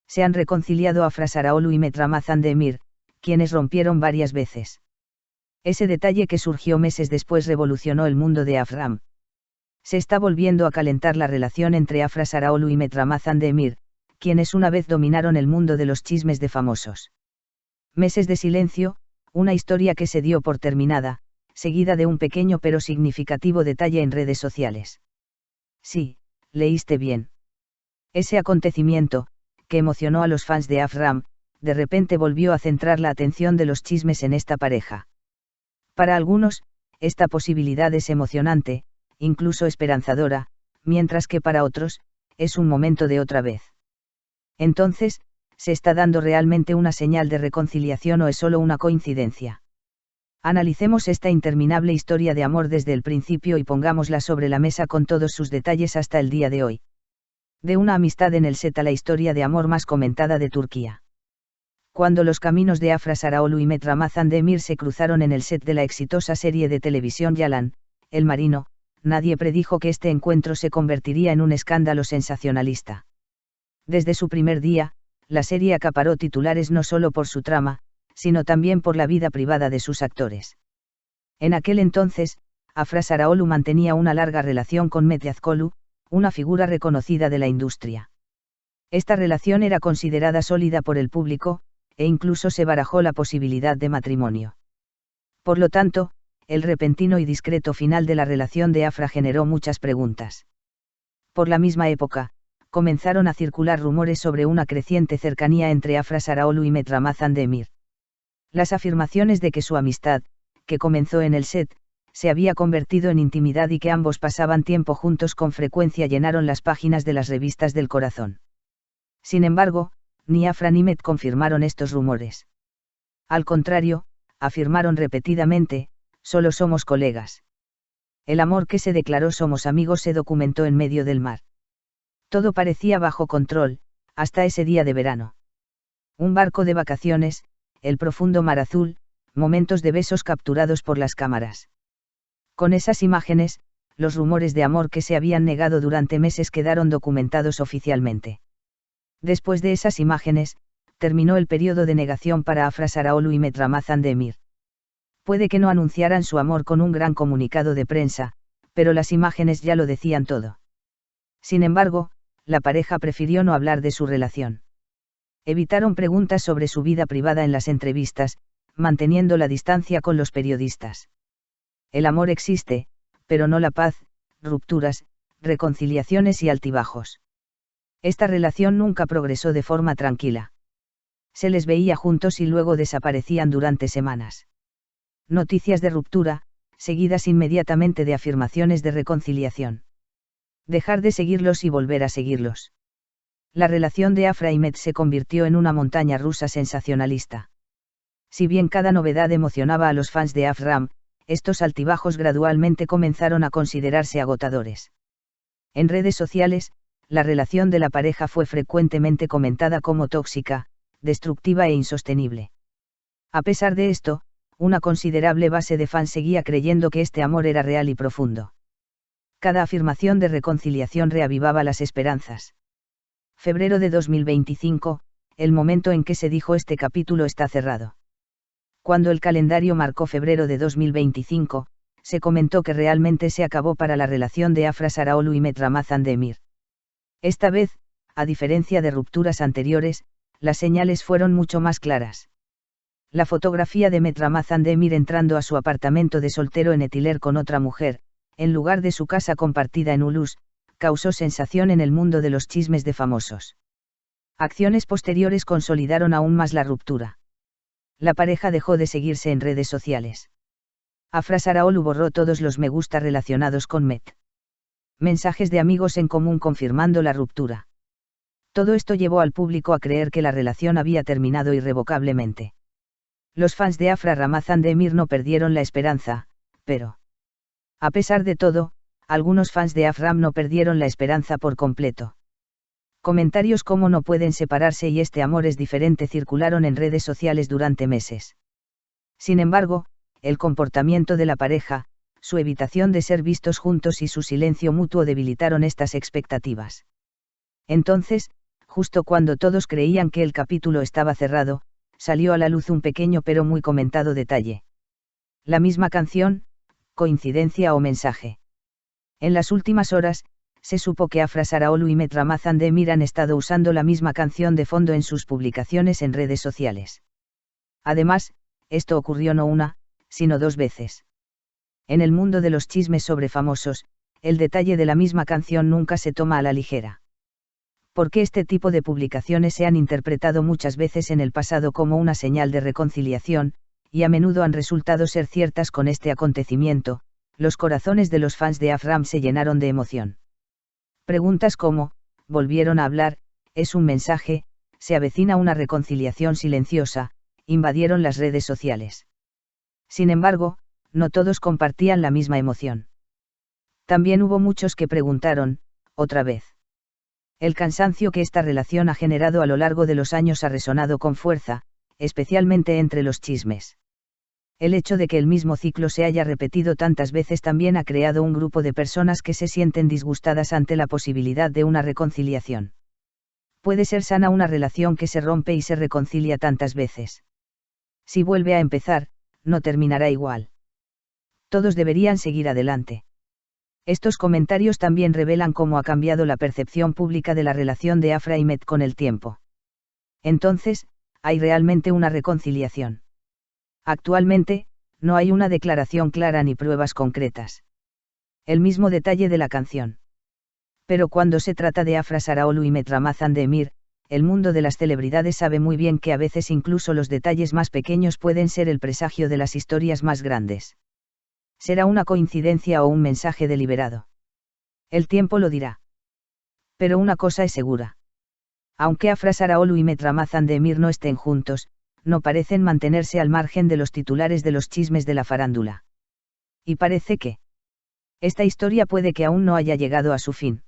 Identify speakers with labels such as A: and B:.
A: Se han reconciliado Afra Saraalu y Met Ramazan Demir, quienes rompieron varias veces. Ese detalle que surgió meses después revolucionó el mundo de Afram. Se está volviendo a calentar la relación entre Afra Saraalu y Met Ramazan Demir, quienes una vez dominaron el mundo de los chismes de famosos. Meses de silencio, una historia que se dio por terminada, seguida de un pequeño pero significativo detalle en redes sociales. Sí, leíste bien. Ese acontecimiento, que emocionó a los fans de Afram, de repente volvió a centrar la atención de los chismes en esta pareja. Para algunos, esta posibilidad es emocionante, incluso esperanzadora, mientras que para otros, es un momento de otra vez. Entonces, ¿se está dando realmente una señal de reconciliación o es solo una coincidencia? Analicemos esta interminable historia de amor desde el principio y pongámosla sobre la mesa con todos sus detalles hasta el día de hoy. De una amistad en el set a la historia de amor más comentada de Turquía. Cuando los caminos de Afra Saraalu y Met Ramazan Demir se cruzaron en el set de la exitosa serie de televisión Yalan, El Marino, nadie predijo que este encuentro se convertiría en un escándalo sensacionalista. Desde su primer día, la serie acaparó titulares no solo por su trama, sino también por la vida privada de sus actores. En aquel entonces, Afra Saraalu mantenía una larga relación con Met Yazkolu, una figura reconocida de la industria. Esta relación era considerada sólida por el público, e incluso se barajó la posibilidad de matrimonio. Por lo tanto, el repentino y discreto final de la relación de Afra generó muchas preguntas. Por la misma época, comenzaron a circular rumores sobre una creciente cercanía entre Afra Saraalu y Met Ramazan Demir. Las afirmaciones de que su amistad, que comenzó en el set, se había convertido en intimidad y que ambos pasaban tiempo juntos con frecuencia llenaron las páginas de las revistas del corazón. Sin embargo, ni Afra ni Met confirmaron estos rumores. Al contrario, afirmaron repetidamente, solo somos colegas. El amor que se declaró somos amigos se documentó en medio del mar. Todo parecía bajo control, hasta ese día de verano. Un barco de vacaciones, el profundo mar azul, momentos de besos capturados por las cámaras. Con esas imágenes, los rumores de amor que se habían negado durante meses quedaron documentados oficialmente. Después de esas imágenes, terminó el periodo de negación para Afra Saraalu y Met Ramazan Demir. Puede que no anunciaran su amor con un gran comunicado de prensa, pero las imágenes ya lo decían todo. Sin embargo, la pareja prefirió no hablar de su relación. Evitaron preguntas sobre su vida privada en las entrevistas, manteniendo la distancia con los periodistas. El amor existe, pero no la paz, rupturas, reconciliaciones y altibajos. Esta relación nunca progresó de forma tranquila. Se les veía juntos y luego desaparecían durante semanas. Noticias de ruptura, seguidas inmediatamente de afirmaciones de reconciliación. Dejar de seguirlos y volver a seguirlos. La relación de Afra y Met se convirtió en una montaña rusa sensacionalista. Si bien cada novedad emocionaba a los fans de Afram, estos altibajos gradualmente comenzaron a considerarse agotadores. En redes sociales, la relación de la pareja fue frecuentemente comentada como tóxica, destructiva e insostenible. A pesar de esto, una considerable base de fans seguía creyendo que este amor era real y profundo. Cada afirmación de reconciliación reavivaba las esperanzas. Febrero de 2025, el momento en que se dijo este capítulo está cerrado. Cuando el calendario marcó febrero de 2025, se comentó que realmente se acabó para la relación de Afra Saraalu y Met Ramazan Demir. Esta vez, a diferencia de rupturas anteriores, las señales fueron mucho más claras. La fotografía de Met Ramazan Demir entrando a su apartamento de soltero en Etiler con otra mujer, en lugar de su casa compartida en Ulus, causó sensación en el mundo de los chismes de famosos. Acciones posteriores consolidaron aún más la ruptura. La pareja dejó de seguirse en redes sociales. Afra Saraalu borró todos los me gusta relacionados con Met. Mensajes de amigos en común confirmando la ruptura. Todo esto llevó al público a creer que la relación había terminado irrevocablemente. Los fans de Afra Ramazan Demir no perdieron la esperanza, pero... A pesar de todo, algunos fans de Afram no perdieron la esperanza por completo. Comentarios como no pueden separarse y este amor es diferente circularon en redes sociales durante meses. Sin embargo, el comportamiento de la pareja, su evitación de ser vistos juntos y su silencio mutuo debilitaron estas expectativas. Entonces, justo cuando todos creían que el capítulo estaba cerrado, salió a la luz un pequeño pero muy comentado detalle. La misma canción, coincidencia o mensaje. En las últimas horas, se supo que Afra Saraolu y Metramazan Demir han estado usando la misma canción de fondo en sus publicaciones en redes sociales. Además, esto ocurrió no una, sino 2 veces. En el mundo de los chismes sobre famosos, el detalle de la misma canción nunca se toma a la ligera. Porque este tipo de publicaciones se han interpretado muchas veces en el pasado como una señal de reconciliación, y a menudo han resultado ser ciertas con este acontecimiento, los corazones de los fans de Afram se llenaron de emoción. Preguntas como, volvieron a hablar, es un mensaje, se avecina una reconciliación silenciosa, invadieron las redes sociales. Sin embargo, no todos compartían la misma emoción. También hubo muchos que preguntaron, otra vez. El cansancio que esta relación ha generado a lo largo de los años ha resonado con fuerza, especialmente entre los chismes. El hecho de que el mismo ciclo se haya repetido tantas veces también ha creado un grupo de personas que se sienten disgustadas ante la posibilidad de una reconciliación. Puede ser sana una relación que se rompe y se reconcilia tantas veces. Si vuelve a empezar, no terminará igual. Todos deberían seguir adelante. Estos comentarios también revelan cómo ha cambiado la percepción pública de la relación de Afra y Met con el tiempo. Entonces, ¿hay realmente una reconciliación? Actualmente, no hay una declaración clara ni pruebas concretas. El mismo detalle de la canción. Pero cuando se trata de Afra Saraolu y Metramazan Demir, el mundo de las celebridades sabe muy bien que a veces incluso los detalles más pequeños pueden ser el presagio de las historias más grandes. ¿Será una coincidencia o un mensaje deliberado? El tiempo lo dirá. Pero una cosa es segura. Aunque Afra Saraolu y Metramazan Demir no estén juntos, no parecen mantenerse al margen de los titulares de los chismes de la farándula. Y parece que esta historia puede que aún no haya llegado a su fin.